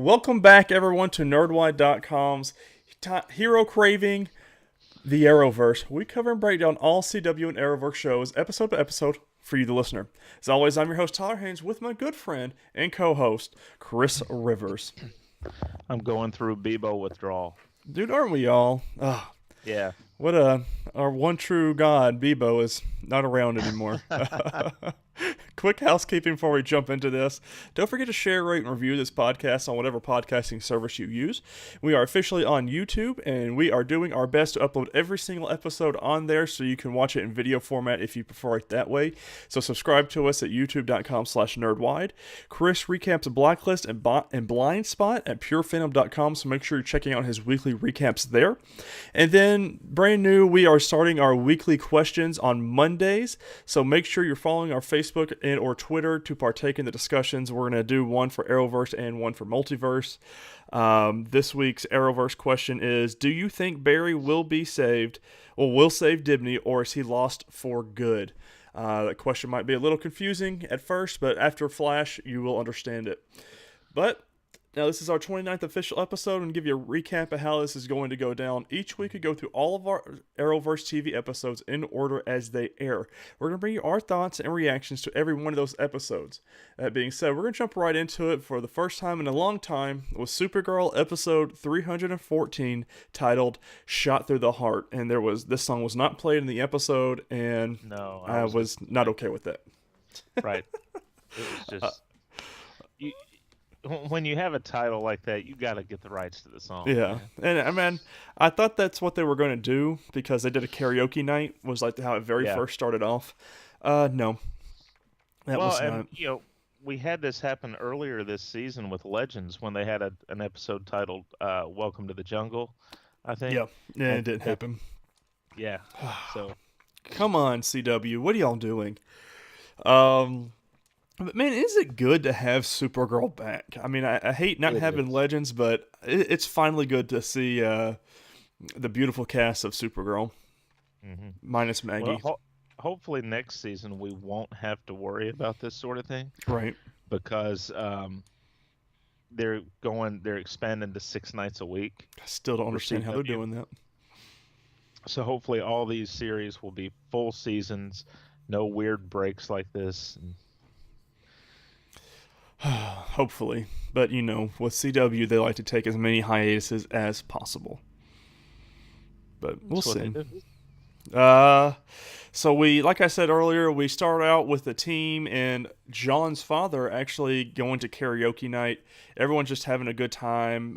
Welcome back, everyone, to Nerdwide.com's Hero Craving, the Arrowverse. We cover and break down all CW and Arrowverse shows, episode by episode, for you, the listener. As always, I'm your host, Tyler Haynes, with my good friend and co-host, Chris Rivers. I'm going through Bebo withdrawal. Dude, aren't we all? Yeah. What our one true god, Bebo, is not around anymore. Quick housekeeping before we jump into this. Don't forget to share, rate, and review this podcast on whatever podcasting service you use. We are officially on YouTube, and we are doing our best to upload every single episode on there so you can watch it in video format if you prefer it that way. So subscribe to us at youtube.com/nerdwide. Chris recaps Blacklist and Blind Spot at purefandom.com, so make sure you're checking out his weekly recaps there. And then, brand new, we are starting our weekly questions on Mondays, so make sure you're following our Facebook and or Twitter to partake in the discussions. We're going to do one for Arrowverse and one for Multiverse. This week's Arrowverse question is, do you think Barry will be saved, or will save Dibney, or is he lost for good? That question might be a little confusing at first, but after Flash, you will understand it. But now, this is our 29th official episode, and give you a recap of how this is going to go down. Each week, we go through all of our Arrowverse TV episodes in order as they air. We're going to bring you our thoughts and reactions to every one of those episodes. That being said, we're going to jump right into it for the first time in a long time with Supergirl episode 314, titled "Shot Through the Heart." And this song was not played in the episode, and No, I was not okay with that. right. It was just when you have a title like that, you got to get the rights to the song. Yeah, Man. and I mean, I thought that's what they were going to do because they did a karaoke night. Was like how it very first started off. No, that was not. We had this happen earlier this season with Legends when they had an episode titled "Welcome to the Jungle," I think. Yeah, it didn't happen. Yeah. So, come on, CW, what are y'all doing? But man, is it good to have Supergirl back? I mean, I hate not having Legends, but it's finally good to see the beautiful cast of Supergirl, minus Maggie. Well, hopefully next season we won't have to worry about this sort of thing, right? Because they're expanding to 6 nights a week. I still don't understand how they're doing that. So hopefully all these series will be full seasons, no weird breaks like this. Hopefully. But, with CW, they like to take as many hiatuses as possible. But we'll see. So like I said earlier, we start out with the team and John's father actually going to karaoke night. Everyone's just having a good time.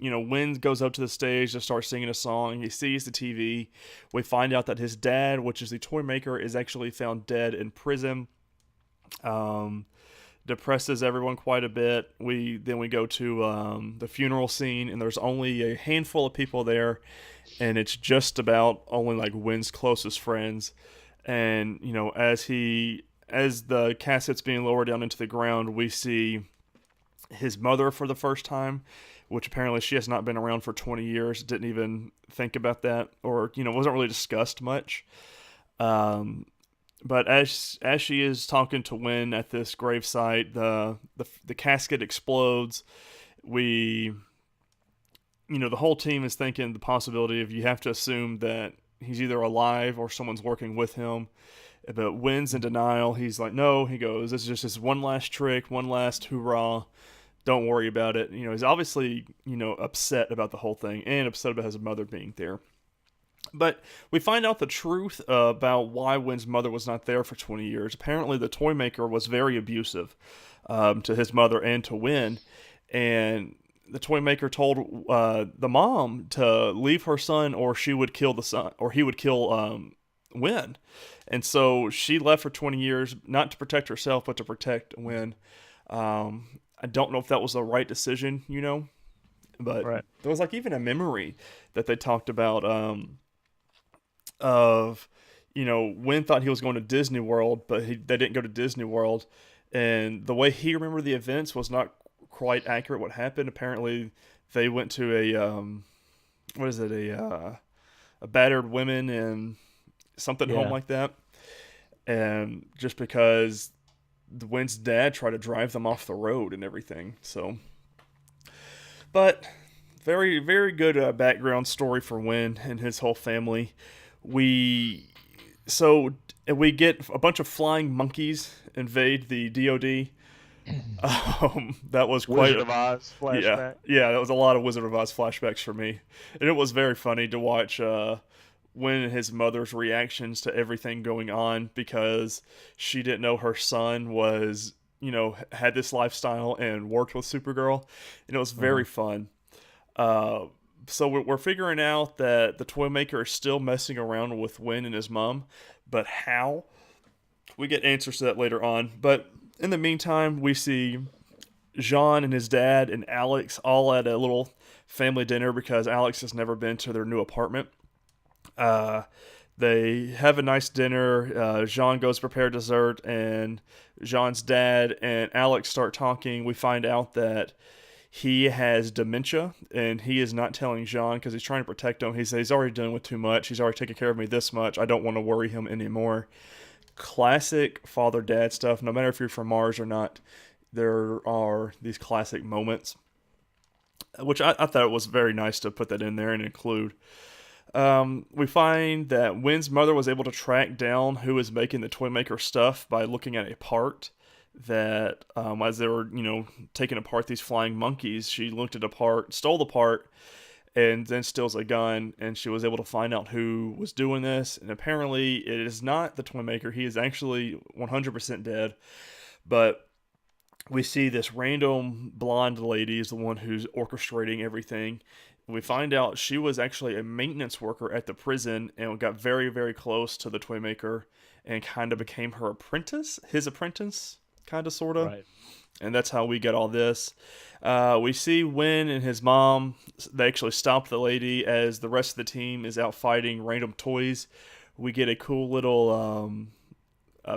Wynn goes up to the stage to start singing a song. He sees the TV. We find out that his dad, which is the toy maker, is actually found dead in prison. Depresses everyone quite a bit. We go to the funeral scene, and there's only a handful of people there, and it's just about only like Wynn's closest friends. And as the casket's being lowered down into the ground, we see his mother for the first time, which apparently she has not been around for 20 years. Didn't even think about that, or wasn't really discussed much. But as she is talking to Wynn at this gravesite, the casket explodes. The whole team is thinking the possibility of, you have to assume that he's either alive or someone's working with him. But Wynn's in denial. He's like, no, he goes, this is just his one last trick, one last hoorah. Don't worry about it. He's obviously, upset about the whole thing and upset about his mother being there. But we find out the truth about why Wynn's mother was not there for 20 years. Apparently, the toy maker was very abusive to his mother and to Wynn. And the toy maker told the mom to leave her son, or she would kill the son, or he would kill Wynn. And so she left for 20 years, not to protect herself, but to protect Wynn. I don't know if that was the right decision, but right. There was even a memory that they talked about of, Wynn thought he was going to Disney World, but they didn't go to Disney World. And the way he remembered the events was not quite accurate what happened. Apparently, they went to a battered women and something home like that. And just because Wynn's dad tried to drive them off the road and everything. So But very, very good background story for Win and his whole family. We so we get a bunch of flying monkeys invade the DoD. That was quite Wizard a of Oz yeah, flashback. yeah. That was a lot of Wizard of Oz flashbacks for me, and it was very funny to watch Win and his mother's reactions to everything going on because she didn't know her son was had this lifestyle and worked with Supergirl, and it was Uh-huh. very fun. Uh, so we're figuring out that the toy maker is still messing around with Win and his mom, but how? We get answers to that later on. But in the meantime, we see Jean and his dad and Alex all at a little family dinner because Alex has never been to their new apartment. Uh, they have a nice dinner. Jean goes to prepare dessert, and Jean's dad and Alex start talking. We find out that he has dementia, and he is not telling Jean because he's trying to protect him. He says he's already dealing with too much. He's already taken care of me this much. I don't want to worry him anymore. Classic father dad stuff. No matter if you're from Mars or not, there are these classic moments, which I thought it was very nice to put that in there and include. We find that Wynn's mother was able to track down who was making the toy maker stuff by looking at a part that, as they were, taking apart these flying monkeys, she looked at a part, stole the part, and then steals a gun. And she was able to find out who was doing this. And apparently, it is not the toy maker. He is actually 100% dead. But we see this random blonde lady is the one who's orchestrating everything. We find out she was actually a maintenance worker at the prison and got very, very close to the toy maker and kind of became her apprentice, his apprentice, kind of, sort of. Right. And that's how we get all this. We see Win and his mom, they actually stop the lady as the rest of the team is out fighting random toys. We get a cool little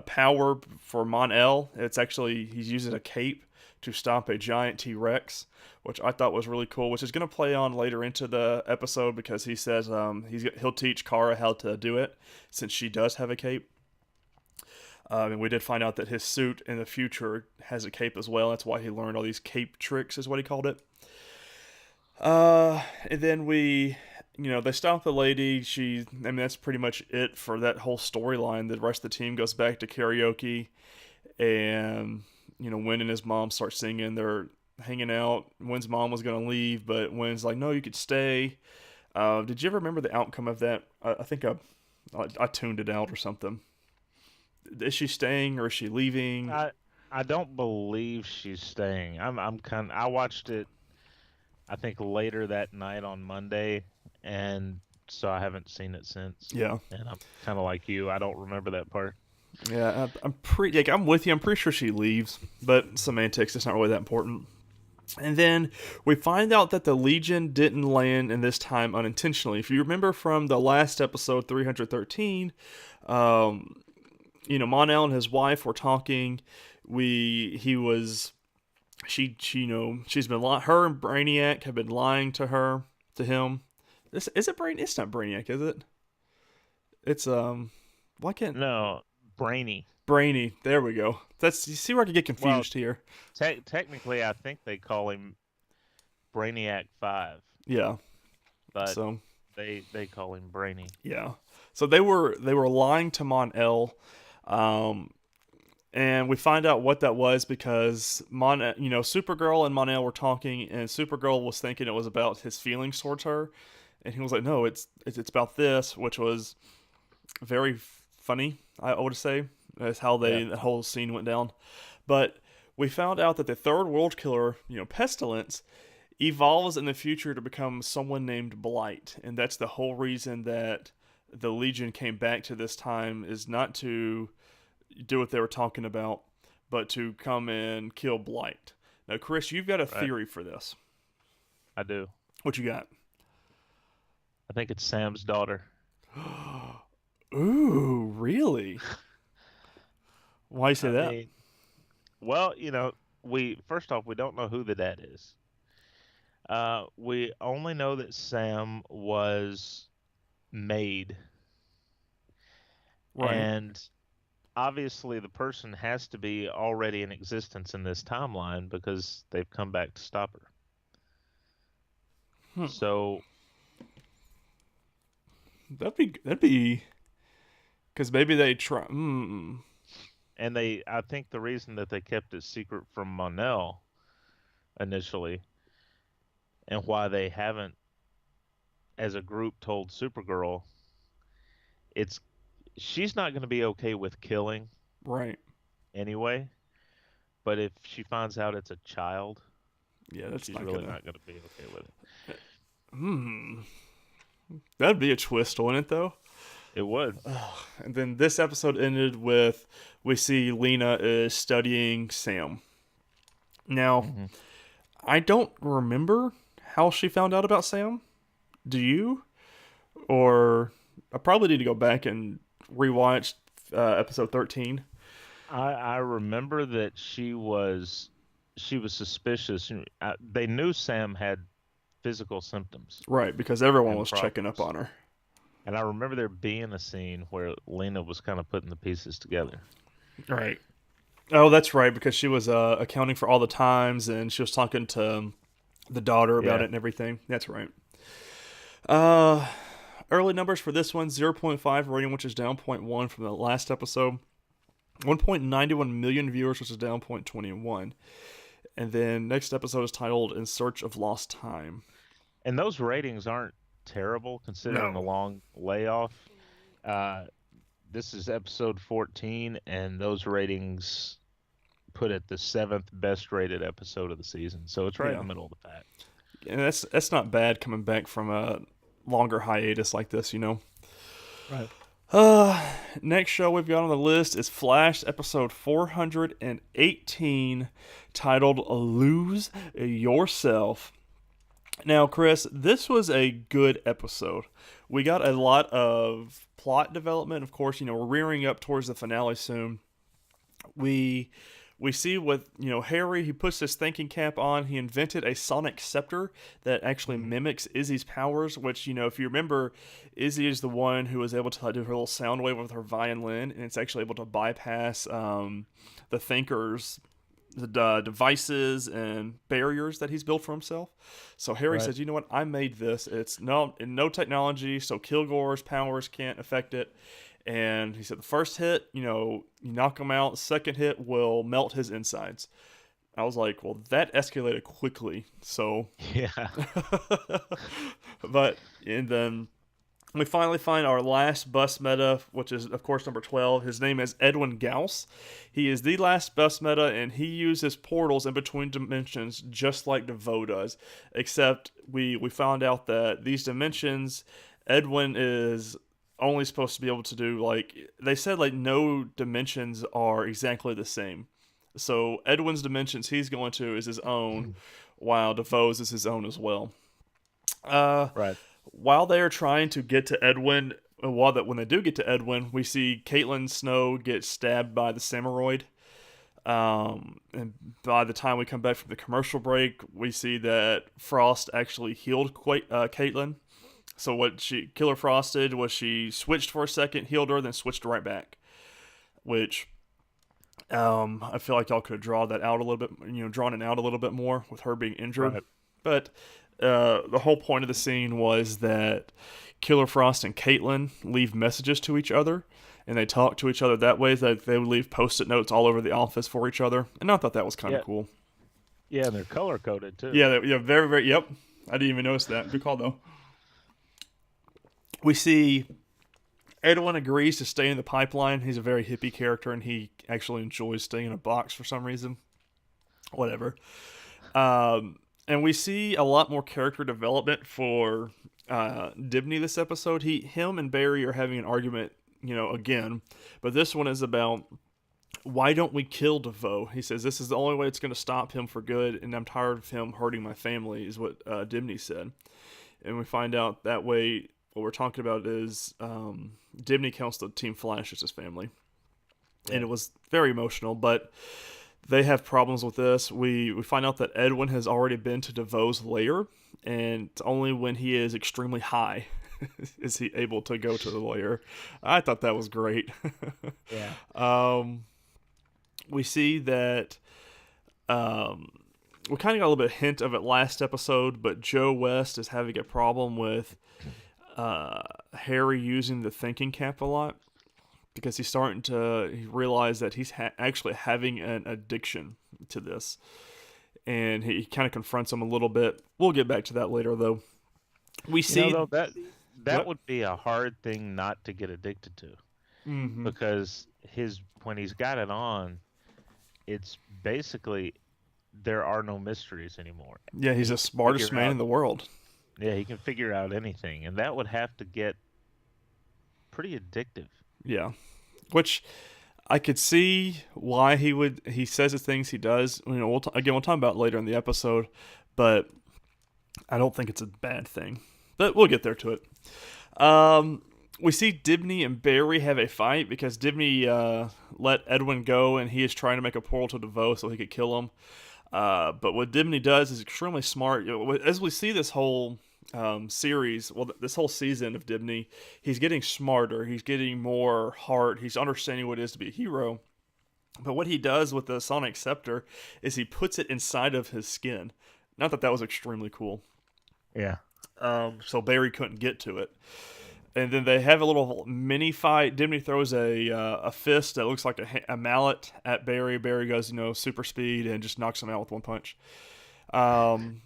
power for Mon-El. It's actually, he's using a cape to stop a giant T-Rex, which I thought was really cool, which is going to play on later into the episode because he says he'll teach Kara how to do it since she does have a cape. And we did find out that his suit in the future has a cape as well. That's why he learned all these cape tricks, is what he called it. And then they stop the lady. That's pretty much it for that whole storyline. The rest of the team goes back to karaoke, and Win and his mom start singing. They're hanging out. Win's mom was gonna leave, but Win's like, "No, you could stay." Did you ever remember the outcome of that? I think I tuned it out or something. Is she staying or is she leaving? I don't believe she's staying. I watched it I think later that night on Monday, and so I haven't seen it since. Yeah, And I'm kind of like you. I don't remember that part. yeah. I'm pretty. Like, I'm with you. I'm pretty sure she leaves, but semantics. It's not really that important. And then we find out that the Legion didn't land in this time unintentionally. If you remember from the last episode, 313, Mon-El and his wife were talking. He was, she's been her and Brainiac have been lying to him. Is it Brain? It's not Brainiac, is it? It's why can't No, Brainy. Brainy? There we go. That's, you see where I can get Well, confused here. technically, I think they call him Brainiac 5, Yeah. but So they call him Brainy. yeah. So they were lying to Mon-El, um, and we find out what that was because Supergirl and Mon-El were talking, and Supergirl was thinking it was about his feelings towards her, and he was like, "No, it's about this," which was very funny. I would say that's how Yeah. the whole scene went down. But we found out that the third world killer, Pestilence, evolves in the future to become someone named Blight, and that's the whole reason that the Legion came back to this time is not to do what they were talking about, but to come and kill Blight. Now, Chris, you've got a Right. theory for this. I do. What you got? I think it's Sam's daughter. Ooh, really? Why you say I that? mean, well, we first off we don't know who the dad is. We only know that Sam was made, Right. and obviously the person has to be already in existence in this timeline because they've come back to stop her. So, that'd be because maybe they try. and I think the reason that they kept it secret from Monel initially, and why they haven't, as a group, told Supergirl, it's she's not going to be okay with killing Right. anyway. But if she finds out it's a child, Yeah, that's she's not really gonna. not going to be okay with it. Hmm. That'd be a twist, wouldn't it? Though. It would. And then this episode ended with we see Lena is studying Sam. Now, Hmm. I don't remember how she found out about Sam. Do you? Or I probably need to go back and rewatch episode 13. I remember that she was suspicious. They knew Sam had physical symptoms Right, because everyone and was checking up problems. on her. And I remember there being a scene where Lena was kind of putting the pieces together. Right. Oh, that's right, because she was accounting for all the times and she was talking to the daughter about Yeah. it and everything. That's right. Uh, Early numbers for this one: 0.5 rating, which is down zero point 0.1 from the last episode. 1.91 million viewers, which is down 0.21. And then next episode is titled "In Search of Lost Time." And those ratings aren't terrible considering the No. long layoff. Uh, this is episode 14, and those ratings put it the seventh best rated episode of the season. So it's right in Yeah. the middle of the pack. And that's not bad coming back from a longer hiatus like this, you know. Right. Uh, Next show we've got on the list is Flash episode 418, titled "Lose Yourself." Now, Chris, this was a good episode. We got a lot of plot development. Of course, we're rearing up towards the finale soon. We we see with Harry. He puts his thinking cap on. He invented a sonic scepter that actually Mhm. mimics Izzy's powers, which, if you remember, Izzy is the one who was able to do her little sound wave with her violin, and it's actually able to bypass the thinkers, the devices and barriers that he's built for himself. So Harry Right. says, "You know what? I made this. It's no technology, so Kilgore's powers can't affect it." And he said the first hit, you knock him out. Second hit will melt his insides. I was like, well, that escalated quickly. So, Yeah. but and then we finally find our last bus meta, which is, of course, number 12. His name is Edwin Gauss. He is the last bus meta, and he uses portals in between dimensions just like DeVoe does. Except we found out that these dimensions, Edwin is only supposed to be able to do, they said, no dimensions are exactly the same. So Edwin's dimensions he's going to is his own, while DeVoe's is his own as well. Uh, Right. while they are trying to get to Edwin, when they do get to Edwin, we see Caitlin Snow get stabbed by the Samuroid. And by the time we come back from the commercial break, we see that Frost actually healed Caitlin. So what Killer Frost did was she switched for a second, healed her, then switched right back. Which I feel like y'all could have drawn that out a little bit, drawn it out a little bit more with her being injured. Right. But the whole point of the scene was that Killer Frost and Caitlin leave messages to each other, and they talk to each other that way. That they would leave post-it notes all over the office for each other, and I thought that was kind of Yeah. cool. Yeah, and they're color coded too. Yeah, very, very. Yep, I didn't even notice that. Good call though. We see Edwin agrees to stay in the pipeline. He's a very hippie character, and he actually enjoys staying in a box for some reason. Whatever. And we see a lot more character development for Dibney this episode. Him and Barry are having an argument, again. But this one is about, why don't we kill DeVoe? He says, this is the only way it's going to stop him for good, and I'm tired of him hurting my family, is what Dibney said. And we find out that way what we're talking about is Dibney counts the Team Flash as his family. Yeah. And it was very emotional, but they have problems with this. We find out that Edwin has already been to DeVoe's lair, and it's only when he is extremely high is he able to go to the lair. I thought that was great. Yeah. We see that we kind of got a little bit of hint of it last episode, but Joe West is having a problem with Harry using the thinking cap a lot because he's starting to realize that he's actually having an addiction to this. And he kind of confronts him a little bit. We'll get back to that later, though. We see though, that what? would be a hard thing not to get addicted to, Mm-hmm. because when he's got it on, it's basically there are no mysteries anymore. Yeah, he's the smartest man in the world. Yeah, he can figure out anything, and that would have to get pretty addictive. Yeah, which I could see why he says the things he does. You know, we'll talk about it later in the episode, but I don't think it's a bad thing. But we'll get there to it. We see Dibney and Barry have a fight because Dibney let Edwin go, and he is trying to make a portal to DeVoe so he could kill him. But what Dibney does is extremely smart. As we see this whole series, this whole season of Dibney, he's getting smarter. He's getting more heart. He's understanding what it is to be a hero. But what he does with the Sonic Scepter is he puts it inside of his skin. Not that was extremely cool. Yeah. So Barry couldn't get to it. And then they have a little mini fight. Dibney throws a fist that looks like a mallet at Barry. Barry goes, super speed and just knocks him out with one punch. And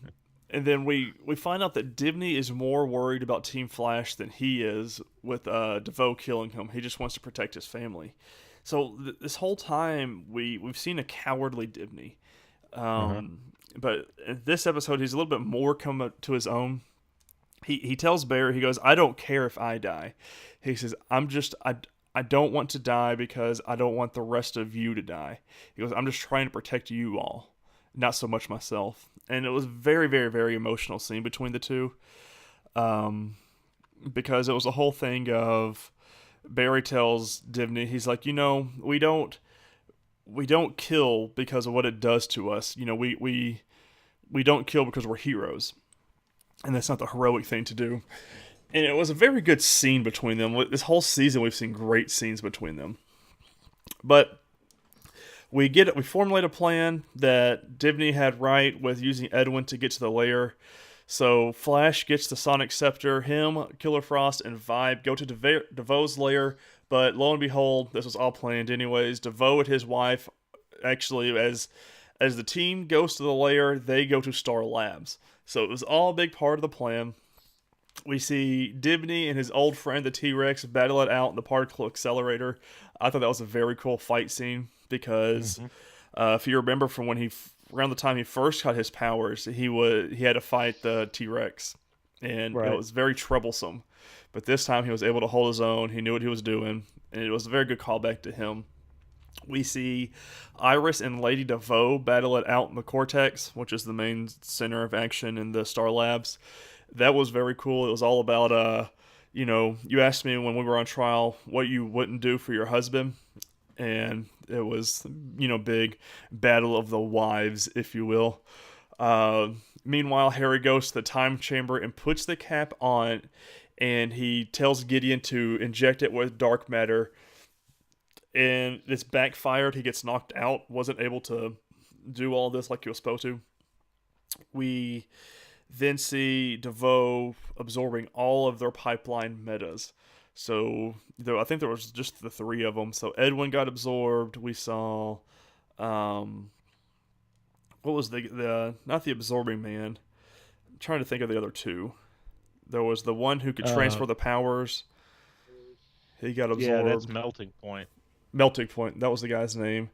then we find out that Dibney is more worried about Team Flash than he is with DeVoe killing him. He just wants to protect his family. So this whole time we've seen a cowardly Dibney. But in this episode, he's a little bit more come up to his own. He tells Barry, he goes, I don't care if I die. He says, I don't want to die because I don't want the rest of you to die. He goes, I'm just trying to protect you all, not so much myself. And it was a very, very, very emotional scene between the two. Because it was a whole thing of Barry tells Dibney, he's like, we don't kill because of what it does to us. We don't kill because we're heroes. And that's not the heroic thing to do. And it was a very good scene between them. This whole season, we've seen great scenes between them. But we formulate a plan that Dibney had right with using Edwin to get to the lair. So Flash gets the Sonic Scepter. Him, Killer Frost, and Vibe go to DeVoe's lair. But lo and behold, this was all planned anyways. DeVoe and his wife, actually, as the team goes to the lair, they go to Star Labs. So it was all a big part of the plan. We see Dibney and his old friend, the T-Rex, battle it out in the particle accelerator. I thought that was a very cool fight scene because if you remember from when around the time he first got his powers, he had to fight the T-Rex. And It was very troublesome. But this time he was able to hold his own. He knew what he was doing. And it was a very good callback to him. We see Iris and Lady DeVoe battle it out in the Cortex, which is the main center of action in the Star Labs. That was very cool. It was all about, you asked me when we were on trial what you wouldn't do for your husband. And it was, big battle of the wives, if you will. Meanwhile, Harry goes to the time chamber and puts the cap on, and he tells Gideon to inject it with dark matter. And it's backfired. He gets knocked out. Wasn't able to do all this like he was supposed to. We then see DeVoe absorbing all of their pipeline metas. So I think there was just the three of them. So Edwin got absorbed. We saw, what was the not the absorbing man? I'm trying to think of the other two. There was the one who could transfer the powers. He got absorbed. Yeah, that's Melting Point. Melting Point, that was the guy's name.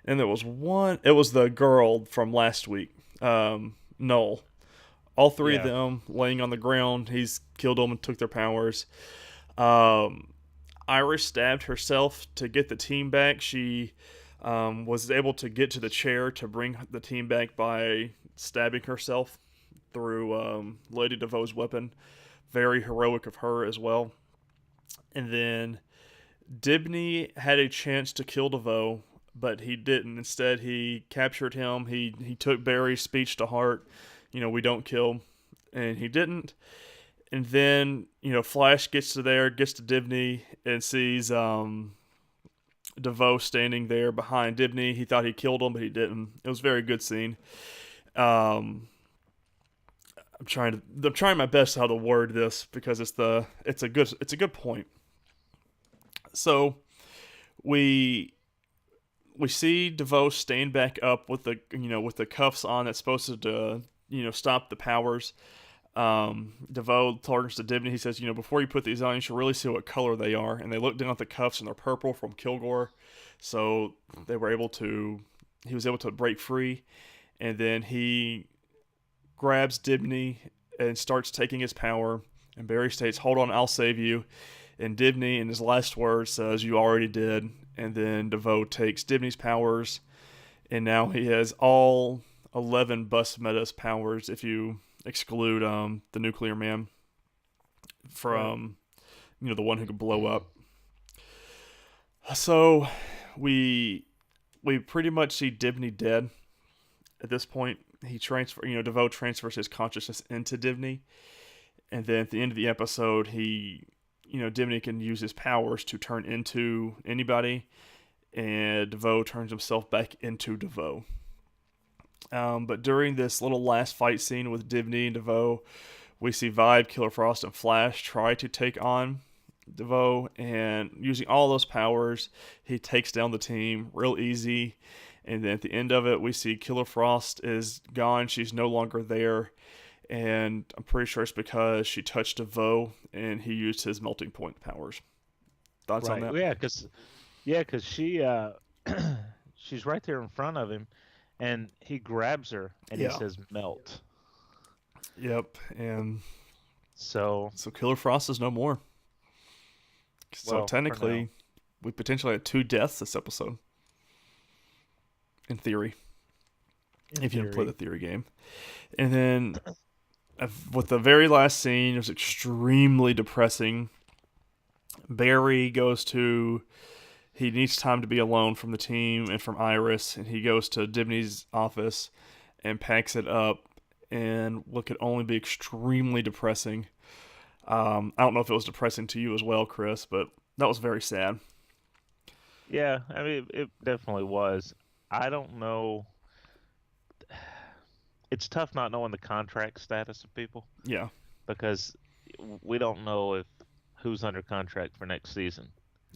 And there was one, it was the girl from last week, Noel. All three of them laying on the ground. He's killed them and took their powers. Iris stabbed herself to get the team back. She was able to get to the chair to bring the team back by stabbing herself through Lady DeVoe's weapon. Very heroic of her as well. And then Dibney had a chance to kill DeVoe, but he didn't. Instead, he captured him. He took Barry's speech to heart. We don't kill. And he didn't. And then, Flash gets to Dibney and sees DeVoe standing there behind Dibney. He thought he killed him, but he didn't. It was a very good scene. Um, I'm trying my best how to word this because it's a good point. So we we see DeVoe staying back up with the cuffs on that's supposed to stop the powers. DeVoe turns to Dibney. He says, before you put these on, you should really see what color they are. And they look down at the cuffs, and they're purple from Kilgore. So he was able to break free. And then he grabs Dibney and starts taking his power. And Barry states, "Hold on, I'll save you." And Dibney, in his last words, says, "You already did." And then DeVoe takes Dibney's powers. And now he has all 11 Bus Meta's powers if you exclude the nuclear man from the one who could blow up. So we pretty much see Dibney dead at this point. DeVoe transfers his consciousness into Dibney, and then at the end of the episode, Dibney can use his powers to turn into anybody, and DeVoe turns himself back into DeVoe. But during this little last fight scene with Dibney and DeVoe, we see Vibe, Killer Frost, and Flash try to take on DeVoe, and using all those powers, he takes down the team real easy. And then at the end of it, we see Killer Frost is gone. She's no longer there. And I'm pretty sure it's because she touched DeVoe and he used his melting point powers. Thoughts on that? Yeah, because she she's right there in front of him, and he grabs her and he says melt. Yep, and so Killer Frost is no more. So technically, we potentially had 2 deaths this episode. In theory. If you play the theory game. And then with the very last scene, it was extremely depressing. Barry he needs time to be alone from the team and from Iris, and he goes to Dibney's office and packs it up, and what could only be extremely depressing. I don't know if it was depressing to you as well, Chris, but that was very sad. Yeah, I mean, it definitely was. I don't know. It's tough not knowing the contract status of people. Yeah. Because we don't know who's under contract for next season.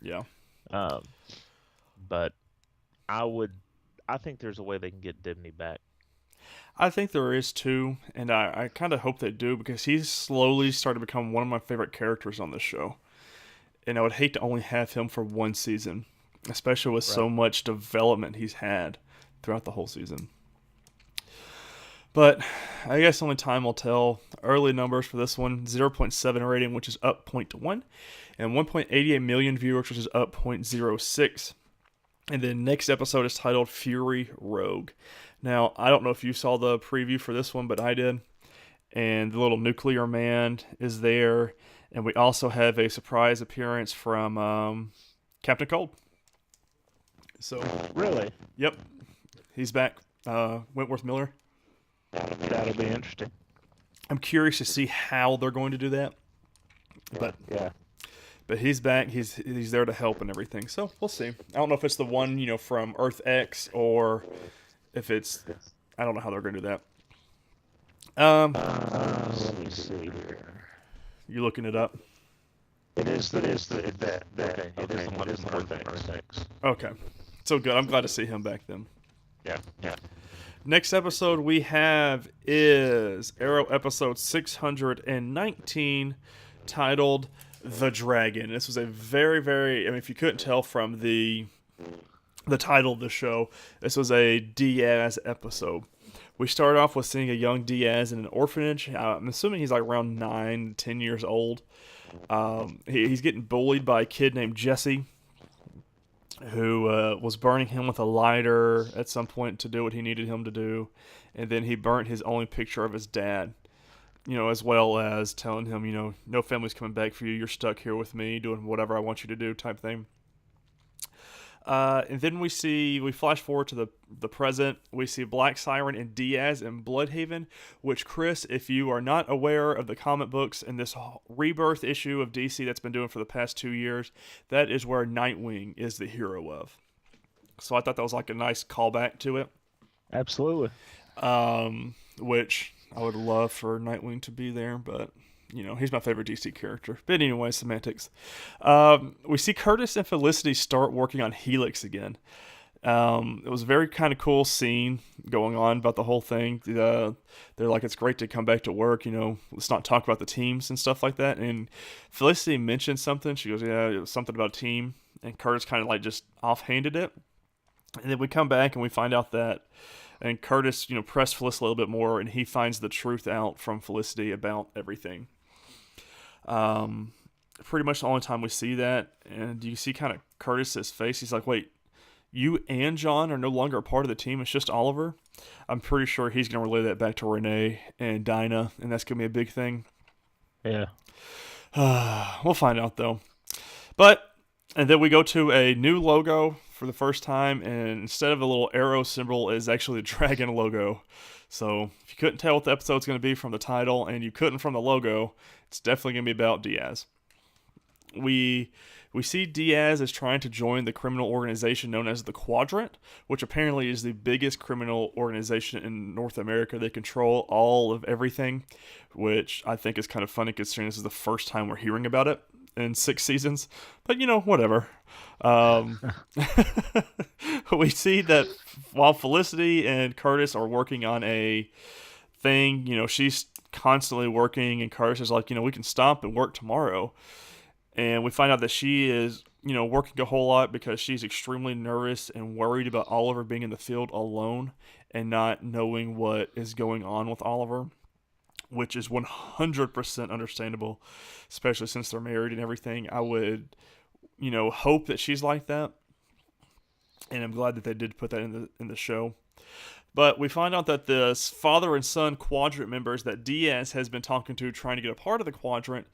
Yeah. But I think there's a way they can get Dibney back. I think there is too, and I kind of hope they do, because he's slowly started to become one of my favorite characters on this show. And I would hate to only have him for one season, especially with so much development he's had throughout the whole season. But I guess only time will tell. Early numbers for this one, 0.7 rating, which is up 0.1, and 1.88 million viewers, which is up 0.06. And then next episode is titled Fury Rogue. Now, I don't know if you saw the preview for this one, but I did. And the little nuclear man is there. And we also have a surprise appearance from Captain Cold. So really? Yep. He's back. Wentworth Miller. That'll be interesting. I'm curious to see how they're going to do that. But he's back. He's there to help and everything. So we'll see. I don't know if it's the one, from Earth X, or if it's, I don't know how they're going to do that. Let me see here. You looking it up? It is the one from Earth X. Okay. So good. I'm glad to see him back then. Yeah. Next episode we have is Arrow episode 619, titled The Dragon. This was a very, very, if you couldn't tell from the title of the show, this was a Diaz episode. We start off with seeing a young Diaz in an orphanage. I'm assuming he's like around 9, 10 years old. He's getting bullied by a kid named Jesse, who was burning him with a lighter at some point to do what he needed him to do. And then he burnt his only picture of his dad, as well as telling him, no family's coming back for you. You're stuck here with me doing whatever I want you to do type thing. And then we flash forward to the present. We see Black Siren and Diaz in Bloodhaven, which, Chris, if you are not aware of the comic books and this rebirth issue of DC that's been doing for the past 2 years, that is where Nightwing is the hero of. So I thought that was like a nice callback to it. Absolutely. which I would love for Nightwing to be there, but he's my favorite DC character. But anyway, semantics. We see Curtis and Felicity start working on Helix again. It was a very kind of cool scene going on about the whole thing. They're like, it's great to come back to work. Let's not talk about the teams and stuff like that. And Felicity mentioned something. She goes, yeah, it was something about team. And Curtis kind of like just offhanded it. And then we come back and we find out that, and Curtis, pressed Felicity a little bit more, and he finds the truth out from Felicity about everything. Pretty much the only time we see that, and you see kind of Curtis's face. He's like, wait, you and John are no longer a part of the team. It's just Oliver. I'm pretty sure he's going to relay that back to Renee and Dinah, and that's going to be a big thing. Yeah. We'll find out, though. And then we go to a new logo for the first time, and instead of the little arrow symbol is actually the dragon logo. So if you couldn't tell what the episode's going to be from the title, and you couldn't from the logo, it's definitely going to be about Diaz. We see Diaz is trying to join the criminal organization known as the Quadrant, which apparently is the biggest criminal organization in North America. They control all of everything, which I think is kind of funny considering this is the first time we're hearing about it in 6 seasons. But, whatever. We see that while Felicity and Curtis are working on a thing, she's constantly working, and Curtis is like, we can stop and work tomorrow. And we find out that she is, working a whole lot because she's extremely nervous and worried about Oliver being in the field alone and not knowing what is going on with Oliver, which is 100% understandable, especially since they're married and everything. I would, hope that she's like that. And I'm glad that they did put that in the show. But we find out that the father and son Quadrant members that Diaz has been talking to, trying to get a part of the Quadrant,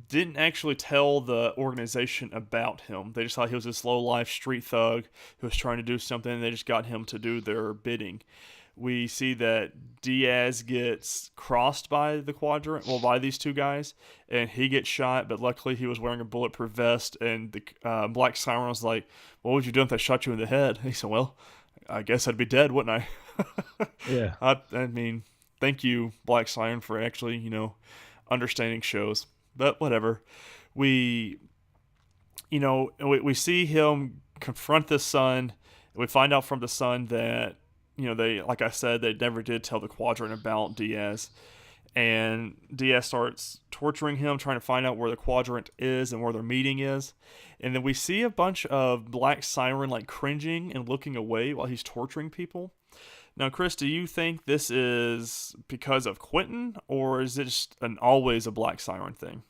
didn't actually tell the organization about him. They just thought he was this low-life street thug who was trying to do something, and they just got him to do their bidding. We see that Diaz gets crossed by the Quadrant, by these two guys, and he gets shot, but luckily he was wearing a bulletproof vest, and the Black Siren was like, what would you do if I shot you in the head? He said, well, I guess I'd be dead, wouldn't I? Yeah. I mean, thank you, Black Siren, for actually, understanding shows. But whatever. We see him confront the son. We find out from the son that, they, like I said, they never did tell the Quadrant about Diaz. And Diaz starts torturing him, trying to find out where the Quadrant is and where their meeting is. And then we see a bunch of Black Siren like cringing and looking away while he's torturing people. Now, Chris, do you think this is because of Quentin, or is it just always a Black Siren thing?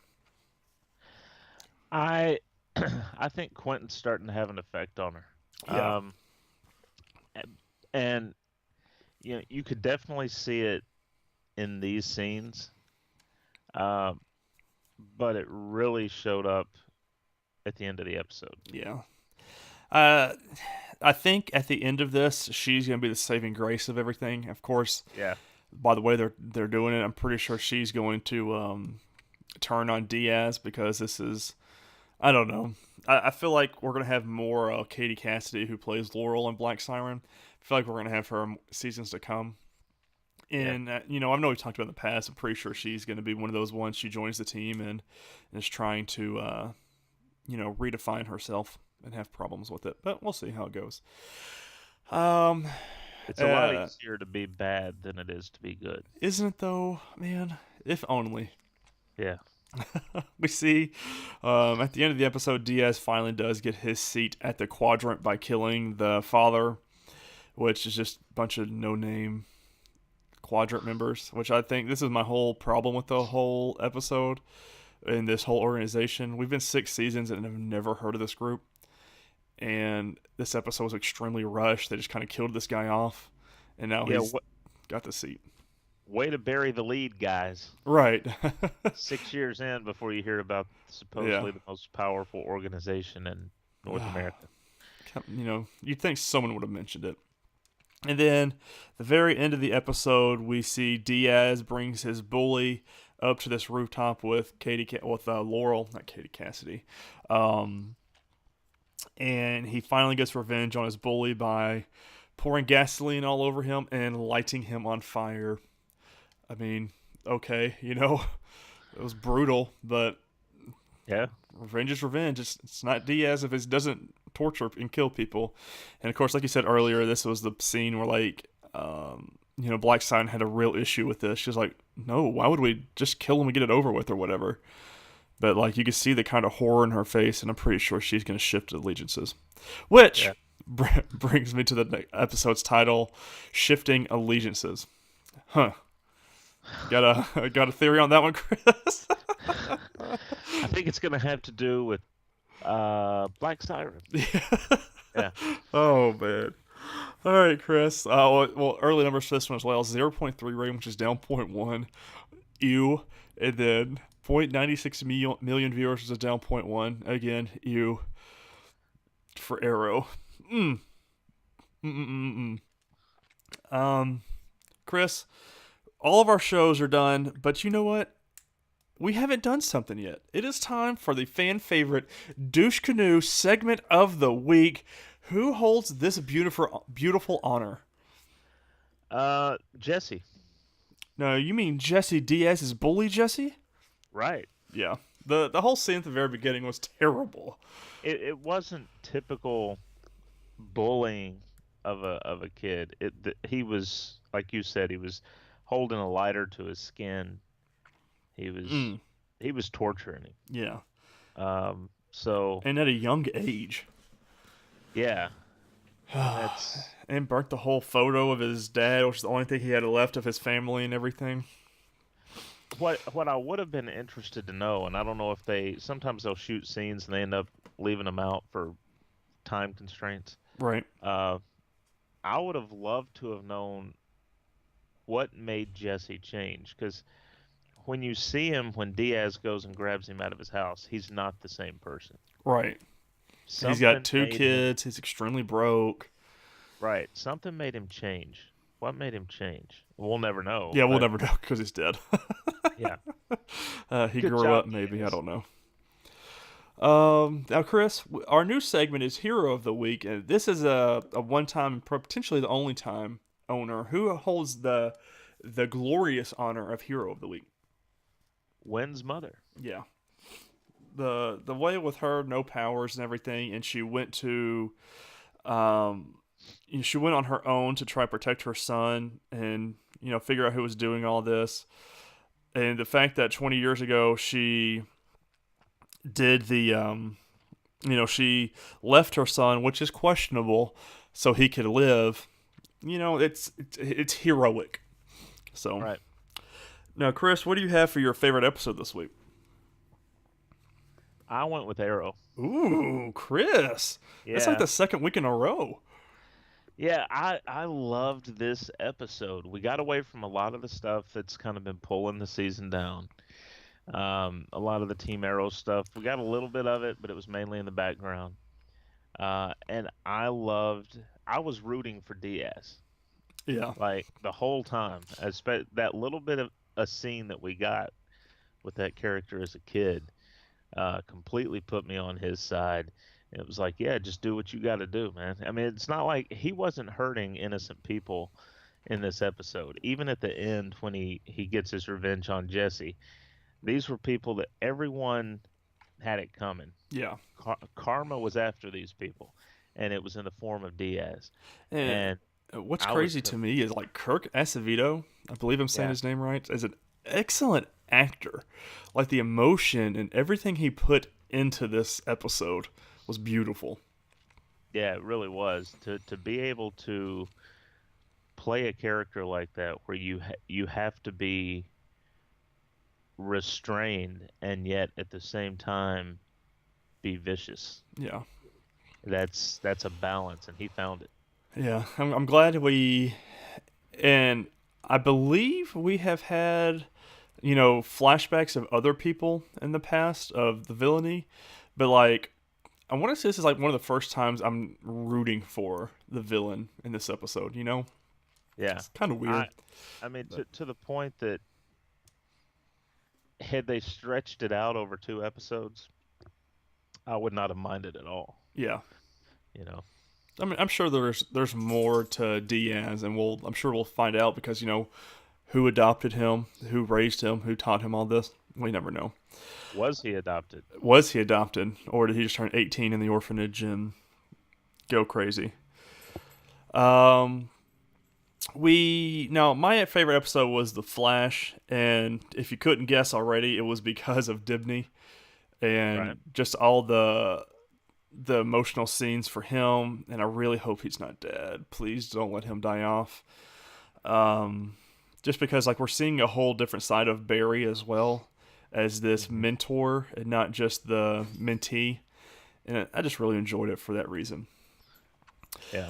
I I think Quentin's starting to have an effect on her. Yeah. And you could definitely see it in these scenes, but it really showed up at the end of the episode. Yeah. I think at the end of this, she's going to be the saving grace of everything. Of course, Yeah. by the way they're doing it, I'm pretty sure she's going to turn on Diaz because this is, I don't know. I feel like we're going to have more Katie Cassidy, who plays Laurel in Black Siren. I feel like we're going to have her seasons to come. And, I know we've talked about in the past. I'm pretty sure she's going to be one of those ones. She joins the team and is trying to, redefine herself and have problems with it. But we'll see how it goes. It's a lot easier to be bad than it is to be good. Isn't it, though? Man, if only. Yeah. We see at the end of the episode, Diaz finally does get his seat at the Quadrant by killing the father, which is just a bunch of no-name Quadrant members, which I think this is my whole problem with the whole episode and this whole organization. We've been 6 seasons and I've never heard of this group. And this episode was extremely rushed. They just kind of killed this guy off, and now he's got the seat. Way to bury the lead, guys. Right. 6 years in before you hear about supposedly the most powerful organization in North America. You'd think someone would have mentioned it. And then, the very end of the episode, we see Diaz brings his bully up to this rooftop with Laurel, not Katie Cassidy. And he finally gets revenge on his bully by pouring gasoline all over him and lighting him on fire. I mean, okay, it was brutal, but Yeah. revenge is revenge. It's not Diaz if it doesn't torture and kill people. And of course, like you said earlier, this was the scene where Black Sign had a real issue with this. She's like, no, why would we just kill him and get it over with or whatever? But like you can see the kind of horror in her face, and I'm pretty sure she's going to shift allegiances, which Yeah. brings me to the episode's title: Shifting Allegiances. Huh? Got a theory on that one, Chris? I think it's gonna have to do with Black Siren. Yeah. Yeah. Oh man. All right, Chris. Well, early numbers for this one as well: 0.3 rating, which is down point 0.1. Ew. And then 0.96 million viewers, which is down point 0.1. Again, ew. For Arrow. Mm. Chris, all of our shows are done, but you know what? We haven't done something yet. It is time for the fan favorite Douche Canoe segment of the week. Who holds this beautiful honor? Jesse. No, you mean Jesse Diaz's bully Jesse? Right. Yeah. The whole scene at the very beginning was terrible. It wasn't typical bullying of a kid. He was, like you said, he was holding a lighter to his skin. He was torturing him. Yeah. So And at a young age. yeah, that's And burnt the whole photo of his dad, which is the only thing he had left of his family and everything. what I would have been interested to know, and I don't know if sometimes they'll shoot scenes and they end up leaving them out for time constraints. Right. I would have loved to have known what made Jesse change, because when you see him, when Diaz goes and grabs him out of his house, he's not the same person. Right. He's got 2 kids. He's extremely broke. Right. Something made him change. What made him change? We'll never know. Yeah, we'll never know because he's dead. Yeah. He Good grew job, up, maybe. Diaz. I don't know. Now, Chris, our new segment is Hero of the Week, and this is a one-time, potentially the only time owner who holds the glorious honor of Hero of the Week. Wen's mother. Yeah. The way with her, no powers and everything, and she went she went on her own to try to protect her son and figure out who was doing all this, and the fact that 20 years ago she did she left her son, which is questionable, so he could live. It's heroic. So Right. now, Chris, what do you have for your favorite episode this week? I went with Arrow. Ooh, Chris. That's like Yeah. the second week in a row. Yeah, I loved this episode. We got away from a lot of the stuff that's kind of been pulling the season down. A lot of the Team Arrow stuff. We got a little bit of it, but it was mainly in the background. And I was rooting for Diaz. Yeah. Like the whole time. That little bit of a scene that we got with that character as a kid completely put me on his side. It was like, yeah, just do what you got to do, man. I mean, it's not like he wasn't hurting innocent people in this episode. Even at the end when he gets his revenge on Jesse, these were people that everyone had it coming. Yeah. Karma was after these people, and it was in the form of Diaz. And what's I crazy was- to me is like Kirk Acevedo, I believe I'm saying Yeah. his name right, is an excellent actor. Like the emotion and everything he put into this episode was beautiful. Yeah, it really was. To be able to play a character like that, where you have to be restrained and yet at the same time be vicious. Yeah. That's a balance, and he found it. Yeah. I'm glad and I believe we have had, flashbacks of other people in the past of the villainy, but like, I want to say this is like one of the first times I'm rooting for the villain in this episode, Yeah. It's kind of weird. I mean, to the point that had they stretched it out over 2 episodes, I would not have minded at all. Yeah. You know. I mean, I'm sure there's more to Diaz, and I'm sure we'll find out because who adopted him, who raised him, who taught him all this. We never know. Was he adopted? Was he adopted, or did he just turn 18 in the orphanage and go crazy? My favorite episode was The Flash, and if you couldn't guess already, it was because of Dibney and Right. just all the emotional scenes for him. And I really hope he's not dead. Please don't let him die off. Just because like we're seeing a whole different side of Barry as well as this Mhm. mentor and not just the mentee. And I just really enjoyed it for that reason. Yeah.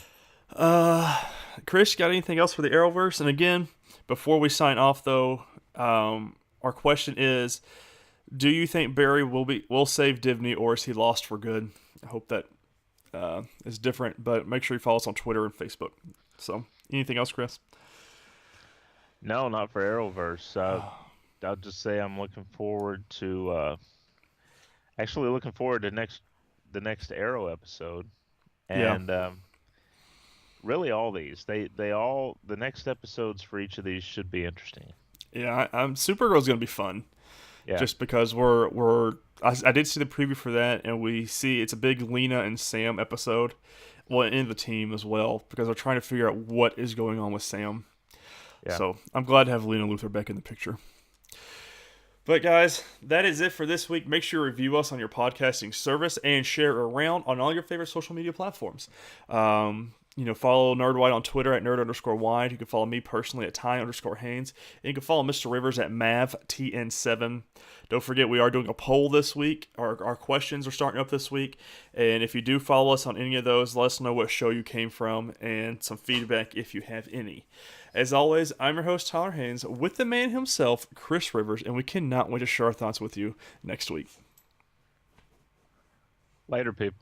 Chris, got anything else for the Arrowverse? And again, before we sign off, though, our question is: do you think Barry will save Divney, or is he lost for good? I hope that is different, but make sure you follow us on Twitter and Facebook. So, anything else, Chris? No, not for Arrowverse. I'll just say I'm looking forward to actually looking forward to the next Arrow episode, Yeah, and really all these they all the next episodes for each of these should be interesting. yeah. I'm Supergirl's gonna be fun, Yeah. just because I did see the preview for that, and we see it's a big Lena and Sam episode. Well, and the team as well, because they're trying to figure out what is going on with Sam. Yeah. So I'm glad to have Lena Luthor back in the picture. But guys, that is it for this week. Make sure you review us on your podcasting service and share around on all your favorite social media platforms. Follow Nerdwide on Twitter at nerd_wide. You can follow me personally at Ty_Haynes. And you can follow Mr. Rivers at MavTN7. Don't forget, we are doing a poll this week. Our questions are starting up this week. And if you do follow us on any of those, let us know what show you came from and some feedback if you have any. As always, I'm your host, Tyler Haynes, with the man himself, Chris Rivers, and we cannot wait to share our thoughts with you next week. Later, people.